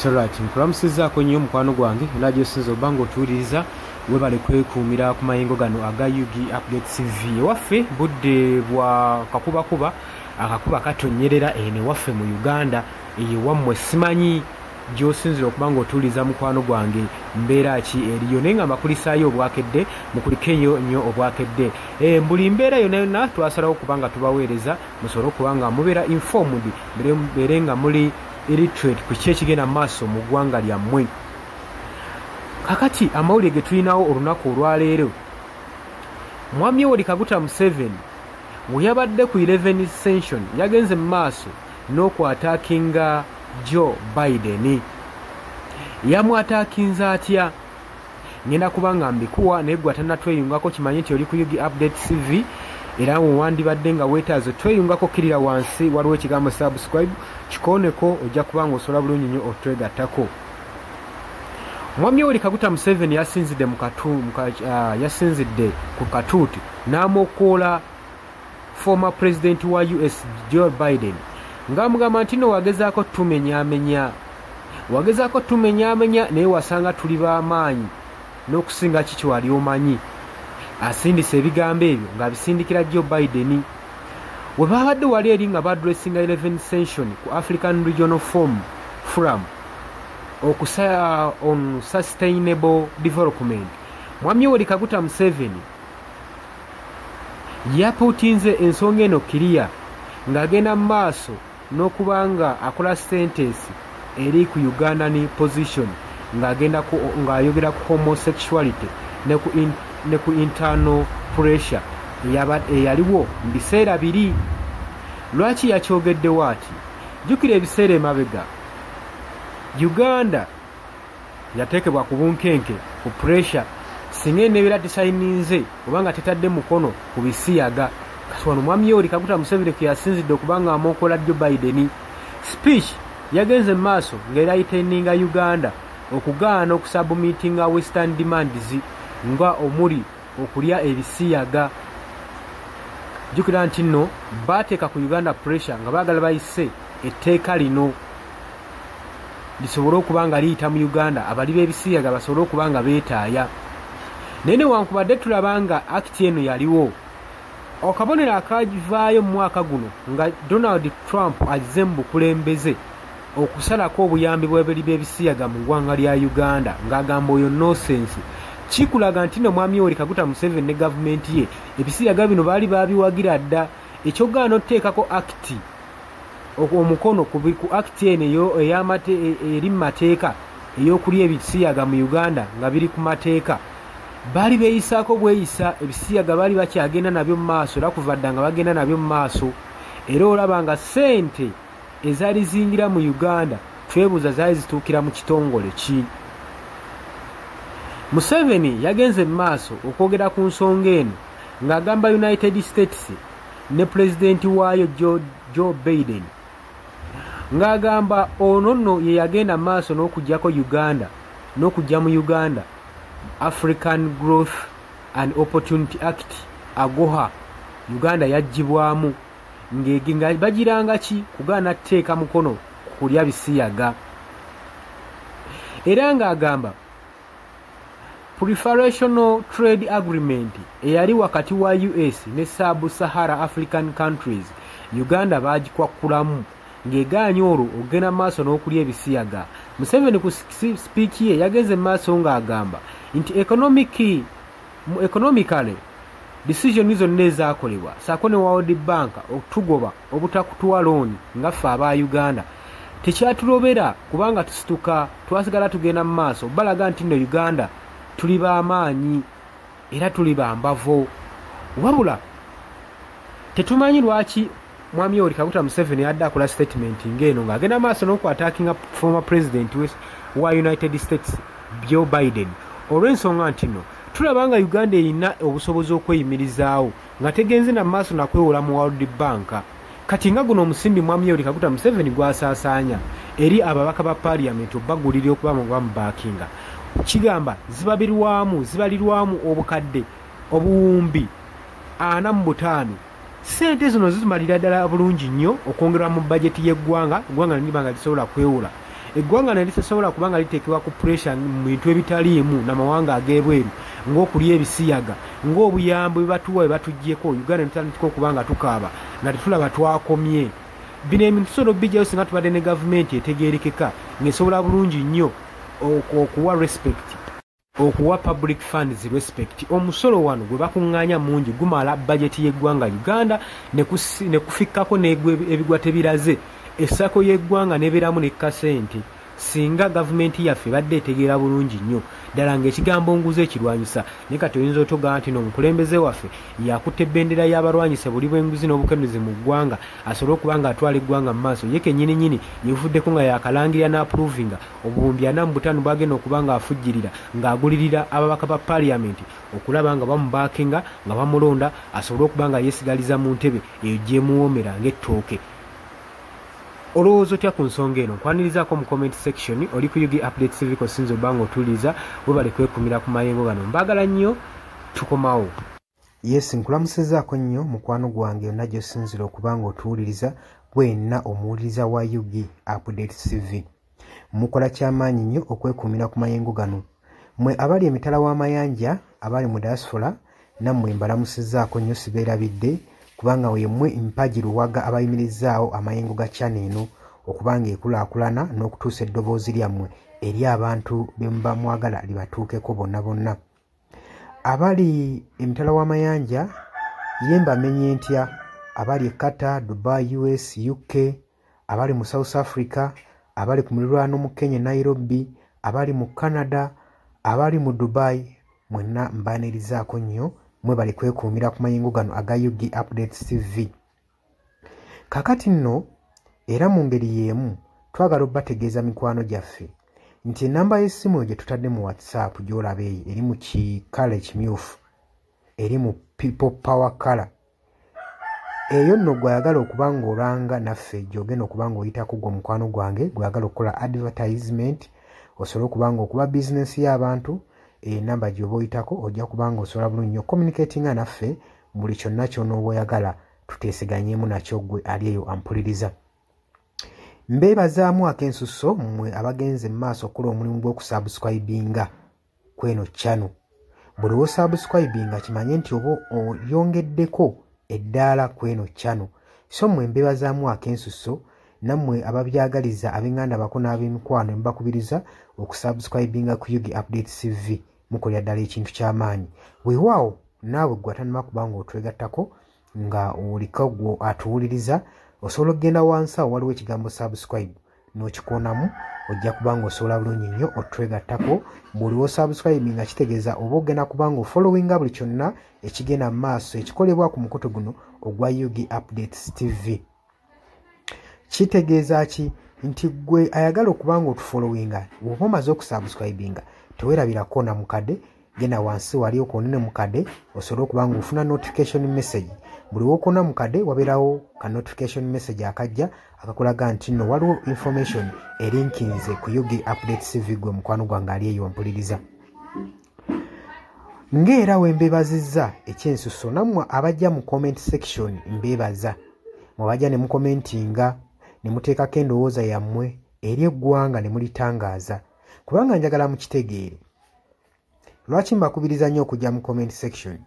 Alright, nkulamusizaako nnyo mukwano gwange era gy'osinza obba ng'otuwuliriza webale kwekuumira ku mayengo gano aga UG Update TV. Ewaffe budde bwa kakubakuba akakuba katonyerera eno ewaffe mu Uganda ewammwe simanyi gy'osinzira okuba ng'otuwuliriza mukwano gwange mbeera ki eriyo naye nga mbakulisaayo obwakedde mukulikeyo nnyo obwakedde. Buli mbeera yonna yonna twasalawo okuba nga tubaweereza musobole okuba nga mubeera informed mbeere nga muli illiterate ku kiki ekigenda mu maaso mu ggwanga lyammwe. Kakati amawulire ge tulinawo olunaku olwaleero, Mwami Yoweri Kaguta Museveni we yabadde ku 11 session yagenze mu maaso n'okwataakinga Joe Biden. Yamwataakinza atya? Ngenda kuba nga mbikuwa naye gwe atannatweyungako kimanye nti oli ku UG Update TV era wandibadde nga weetaaze tweyungako kirira wansi waliwo ekigambo subscribe kikooneko ojja kuba nga osobola bulungi nnyo otwegattako. Mwami Yoweri Kaguta Museveni yasinzidde ku katuuti n'amukoola former president wa US Joe Biden ng'amugamba nti no wagezaako tumenyaamenya naye wasanga tuli b'amaanyi n'okusinga kiki wali omanyi. Asindisa ebigambo ebyo ng'abisindikira Joe Biden we babadde wali eri nga badressinga 11 session ku African Regional Forum on Sustainable Development. Mwami Yoweri Kaguta Museveni yapuutinze ensonga eno kiriya ng'agenda mu maaso n'okubanga akola sentence eri ku Ugandan position ng'ayogera ku homosexuality ne ku internal pressure eyaliwo mu biseera biri. Lwaki yakyogeddewo ati? Jjukira ebiseera emabega Uganda yateekebwa ku bunkenke ku pressure singa eneebeera tesayininze obanga tetadde mukono ku bisiyaga. Kati wano Mwami Yoweri Kaguta Museveni kwe yasinzidde okubanga amookola Joe Biden speech yagenze mu maaso ng'era ayitendinga Uganda okugaana okusabumitinga western demands nga omuli okulya ebisiyaga. Jjukira nti nno baateeka ku Uganda pressure nga baagala bayise etteeka lino lisobole okuba nga liyita mu Uganda abali b'ebisiyaga basobole okuba nga beetaaya. Naye newankubadde tulaba nga akiti eno yaliwo, akabonero akavaayo mu mwaka guno nga Donald Trump azze mu bukulembeze okusalako obuyambi bw'abali b'ebisiyaga mu ggwanga lya Uganda ng'agamba oyo nonsense, kikulaga nti no Mwami Yoweri Kaguta Museveni ne gavumenti ye ebisiyaga bino baali babiwagira dda. Ekyogaana otuteekako akiti omukono ku akiti eno eri mu mateeka ey'okulya ebisiyaga mu Uganda nga biri ku mateeka, baali beeyisaako bweyisa ebisiyaga baali bakyagenda nabyo mu maaso era kuva dda nga bagenda nabyo mu maaso. Era olaba nga ssente ezaali zingira mu Uganda twebuuza zaali zituukira mu kitongole ki? Museveni yagenze mu maaso okwogera ku nsonga eno ng'agamba United States ne pulezidenti waayo Joe Biden ng'agamba ono nno ye yagenda mu maaso n'okuggyako n'okujja mu Uganda African Growth and Opportunity Act AGOA Uganda yaggyibwamu nga bagiranga ki? Kugaana kuteeka mukono ku kulya bisiyaga. Era ng'agamba Preferential Trade Agreement eyali wakati wa US ne Sub-Sahara African countries Uganda baagikwakkulamu ng'egaanye olwo okugenda maaso n'okulya ebisiyaga. Museveni ku sipiiki ye yagenze maaso ng'agamba nti economically decision zonna ezaakolebwa saako ne World Bank okutugoba obutakutuwa looni nga ffe aba Uganda tekyatulobera kubanga tusituka twasigala tugenda mu maaso balaga nti nno Uganda tuli b'amaanyi era tuli bambavo. Wabula tetumanyi lwaki Mwami Yoweri Kaguta Museveni yadde akola statement ng'eno ng'agenda maaso n'okwataakinga former president wa United States Joe Biden olw'ensonga nti nno tulaba nga Uganda erina obusobozi okweyimirizaawo nga tegenze na maaso nakwewola mu World Bank. Kati nga guno omusimbi Mwami Yoweri Kaguta Museveni gwasaasaanya eri ababaka ba parliament obbagulira okuba mu bamubaakinga kigamba zibalirwamu obukadde obuwumbi 45. Sente zino zimalira ddala bulungi nnyo okwongerwa mu bajeti y'eggwanga, eggwanga nibanga lisobola kwewola eggwanga ne lisobola kubanga liteekebwa ku pressure mu bintu ebitaliimu n'amawanga ag'ebweru ng'okulya ebisiyaga ng'obuyambo bwe batuwa bwe batuggyeko Uganda ne tutandika okubanga tukaaba nga tetulaba twakomye. Bino ebintu tusobola okubijjayo singa tubadde ne gavumenti etegeerekeka ng'esobola bulungi nnyo okuwa respect, okuwa public funds respect. Omusolo wano gwe bakuŋŋaanya mungi gumala bajeti y'eggwanga Uganda ne kufikkako n'ebigwa tebiraze essako y'eggwanga n'ebeeramu nekka sente singa gavumenti yaffe badde etegeera bulungi nnyo ddala ng'ekigambo nguze ekirwanyisa. Naye kati oyinza otogamba nti n'omukulembeze waffe yakutte ebendera y'abalwanyisa buli bw'enguzi n'obukenuzi mu ggwanga asobole okuba ng'atwala eggwanga mu maaso ye kennyini yeevuddeko nga yakalangirira n'appruvinga obuwumbi 45 bwagenda okuba ng'afujjirira ng'agulirira ababaka ba paaliyamenti okulaba nga bamubaakinga nga bamulonda asobole okuba nga yeesigaliza mu ntebe eyo gyemuwoomera ng'ettooke. Olowooza otya ku nsonga eno? Nkwanirizaako mu comment section. Oli ku UG Update TV kosinza obanga otuuliza webale kwekumira ku mayengo gano. Mbaagala nnyo, tukomawo. Yes, nkulamusizaako nnyo mukwano gwange yonna gy'osinzira okuba ng'otuwuliriza bwenna omuwuliriza wa UG Update TV. Mukola kyamaanyi nnyo okwekumira ku mayengo gano. Mmwe abali emitala w'amayanja abali mu diaspora nammwe mbalamusizaako nnyo sibeerabidde kubanga wemmwe mpagi luwaga abayimirizaawo amayengo ga channel eno okubanga ekulaakulana n'okutuusa eddoboozi lyammwe eri abantu be muba mwagala libatuukeko bonna. Abali emitala w'amayanja ye mbamenye ntya abali e Qatar, Dubai, US, UK, abali mu South Africa, abali ku muliraano mu Kenya, Nairobi, abali mu Canada, abali mu Dubai, mwenna mbaanirizaako nnyo mwe bali kwekuumira ku mayengo gano aga UG Update TV. Kakati nno era mu ngeri y'emu twagala obbategeeza mikwano gyaffe nti enamba y'essimu gye tutadde mu WhatsApp gy'olaba eyo eri mu kikala ekimyufu eri mu people power color eyo nno gw'ayagala okuba ng'olanga naffe gy'ogenda okuba ng'oyitako gwe mukwano gwange gw'ayagala okukola advertisement osobola okuba ng'okuba bizinesi y'abantu enamba gy'oba oyitako ojja kubanga osobola bulungi nnyo communicatinga naffe buli kyonna ky'onooba oyagala tuteeseganyeemu nakyo gwe ali eyo ampuliriza. Mbeebazaamu ak'ensusso mmwe abagenze mu maaso okukola omulimu gw'okusubscribinga kweno channel. Buli w'osubscribinga kimanye nti oba oyongeddeko eddaala kweno channel. So mmwe mbeebazaamu ak'ensusso nammwe ababyagaliza ab'enganda bako n'ab'emikwano mbakubiriza okusubscribinga ku UG Update TV mukolera ddala ekintu ky'amaanyi. Weewaawo naawe gwe atannaba kuba ng'otwegattako nga oliko gwe atuwuliriza osobola okugenda wansi awo waliwo ekigambo subscribe n'okikoonamu ojja kuba ng'osobola bulungi nnyo otwegattako. Buli w'osubscribe nga kitegeeza oba ogenda kuba ng'ofollowinga buli kyonna ekigenda mu maaso ekikolebwa ku mukutu guno ogwa UG Updates TV. Kitegeeza ki? Nti gwe ayagala okuba ng'otufollowinga bw'oba omaze okusubscribinga teweerabirako na mukadde genda wansi wali okoonene mukadde osobola okuba ng'ofuna notification message. Buli w'okoona mukadde wabeerawo ka notification message akajja akakulaga nti nno waliwo information erinkinze ku UG Update TV gwe mukwano gwange ali eyo wampuliriza. Ng'era we mbeebazizza ekyensusso nammwe abajja mu comment section mbeebaza mwabajja ne mukomentinga ne muteekako endowooza yammwe eri eggwanga ne mulitangaaza kubanga njagala mukitegeere. Lwaki mbakubiriza nnyo okujja mu comment section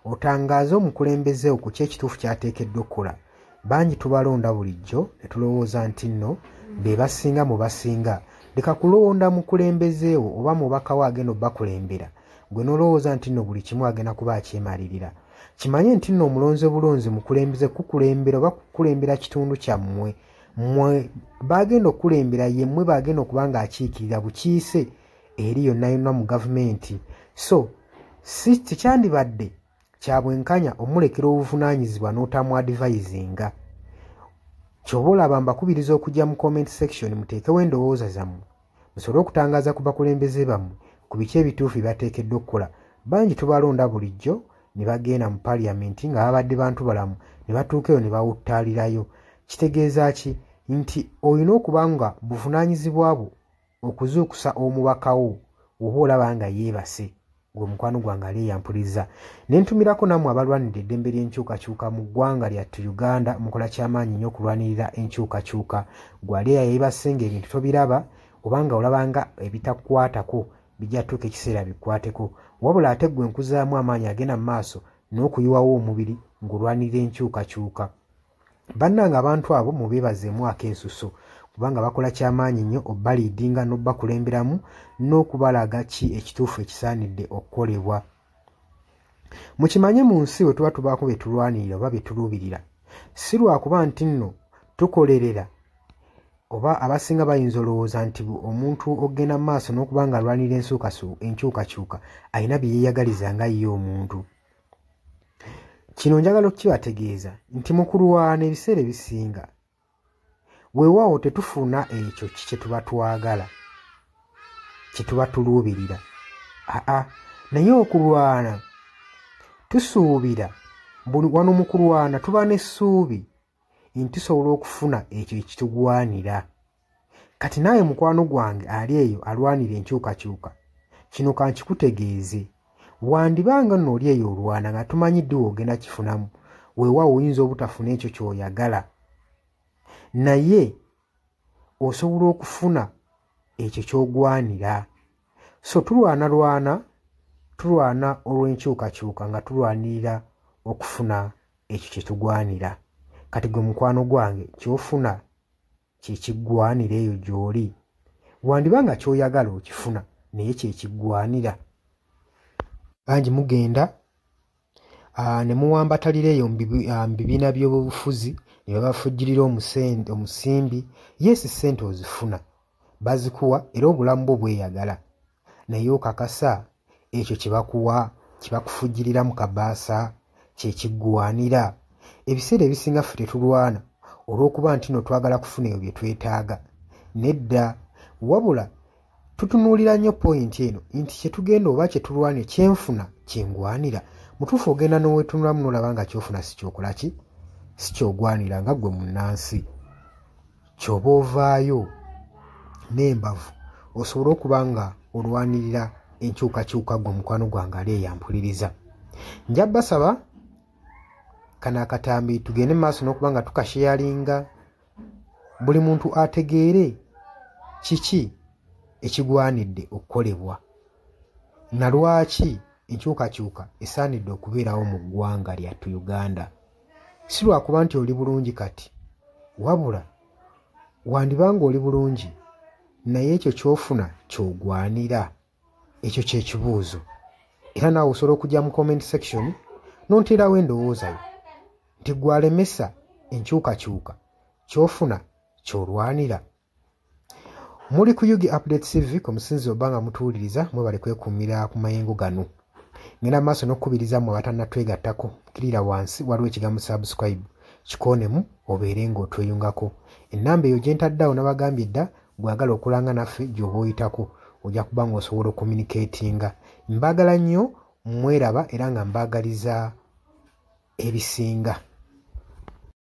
otangaaze omukulembeze ku ky'ekituufu ky'ateekeddwa okukola. Bangi tubalonda bulijjo ne tulowooza nti nno be basinga mu basinga. Leka kulonda mukulembezeewo oba mubaka we agenda obbakulembera gwe n'olowooza nti nno buli kimu agenda kuba akyemalirira. Kimanye nti nno omulonze bulonzi mukulembeze kukulembera oba kukulembera kitundu kyammwe. Mmwe bagenda okukulembera ye mmwe bagenda okuba ng'akiikirira bukiise eri yonna yonna mu gavumenti. So si tekyandibadde kya bwenkanya omulekera obuvunaanyizibwa n'otamu advisinga. Ky'oba olaba mbakubiriza okujja mu comment section muteekewo endowooza zammwe musobole okutangaaza ku bakulembeze bammwe ku biki ebituufu bateekeddwa okukola. Bangi tubalonda bulijjo ne bagenda mu paaliyamenti nga babadde bantu balamu ne batuuka eyo ne bawuttaalirayo. Kitegeeza ki? Nti olina okuba nga buvunaanyizibwa bwo okuzuukusa omubaka wo oba olaba nga yeebase gwe mukwano gwange ali eyampuliriza. Ne ntumirako nammwe abalwanirira eddembe ly'enkyukakyuka mu ggwanga lyattu Uganda mukola ky'amaanyi nnyo okulwanirira enkyukakyuka. Gwe ali eyeebase ng'ebintu tobiraba obanga olabanga ebitakwatako bijja tuuka ekiseera bikwateko wabula ate gwe nkuzaamu amaanyi agenda mu maaso n'okuyiwawo omubiri ng'olwanirira enkyukakyuka. Bannanga abantu abo mubeebazeemu akensuso kubanga bakola kyamaanyi nnyo obbaliidinga n'obbakulemberamu n'okubalaga ki ekituufu ekisaanidde okukolebwa. Mukimanye mu nsi bwe tuba tubaako bye tulwanirira oba bye tuluubirira si lwakuba nti nno tukolerera oba abasinga bayinza olowooza nti omuntu ogenda mu maaso n'okuba nga alwanirira enkyukakyuka alina bye yeeyagaliza nga ye omuntu. Kino njagala okukibategeeza nti mu kulwana ebiseera ebisinga weewaawo tetufuna ekyo kye tuba twagala kye tuba tuluubirira naye okulwana tusuubira wano mu kulwana tuba n'essuubi nti tusobola okufuna ekyo ekitugwanira. Kati naawe mukwano gwange ali eyo alwanira enkyukakyuka kino kankikutegeeze wandibanga nno oli eyo olwana nga tumanyiddwe ogenda kifunamu weewaawo oyinza obutafuna ekyo ky'oyagala naye osobola okufuna ekyo ky'ogwanira. So tulwana olw'enkyukakyuka nga tulwanirira okufuna ekyo kye tugwanira. Kati gwe mukwano gwange ky'ofuna kye kiggwanira eyo gy'oli wandibanga ky'oyagala okifuna naye kye kiggwanira. Bangi mugenda ne muwambatalira eyo mu bibiina by'obufuzi ne babafujjirira omusimbi yesi ssente ozifuna bazikuwa era obulamu bwo bweyagala naye okakasa ekyo kye bakufujjirira mu kabaasa kye kiggwanira. Ebiseera ebisinga ffe tetulwana olw'okuba nti no twagala kufuna ebyo bye twetaaga nedda wabula tutunuulira nnyo pointi eno nti kye tugenda oba kye tulwana kyenfuna kyengwanira. Mutuufu ogenda n'oweetunulamu n'olaba nga kyofuna si kyokola ki si kyogwanira nga ggwe munnansi ky'oba ovaayo n'embavu osobole okuba nga olwanirira enkyukakyuka gwe mukwano gwange ali eyampuliriza. Nja basaba kano akatambi tugende mu maaso n'okuba nga tukasheyalinga buli muntu ategeere kiki ekigwanidde okukolebwa na lwaki enkyukakyuka esaanidde okubeerawo mu ggwanga lyattu Uganda. Si lwakuba nti oli bulungi kati wabula wandibanga oli bulungi naye ekyo ky'ofuna ky'ogwanira. Ekyo kye kibuuzo era naawe osobola okujja mu comment section n'onteerawo endowooza yo nti gwalemesa enkyukakyuka ky'ofuna ky'olwanira. Muli ku Yugi Updates TV ku musinzi oba nga mutuwuliriza mwebale kwekuumira ku mayengo gano. Ngenda maaso n'okukubiriza mmwe abatannatwegattako kirira wansi waliwo ekigambo subscribe kikoonemu obeere ng'otweyungako. Ennamba eyo gye ntaddeawo nabagambye dda gwagala okulanga naffe gy'oba oyitako ojja kuba ng'osobola okommunikatinga. Mbaagala nnyo mweraba era nga mbaagaliza ebisinga.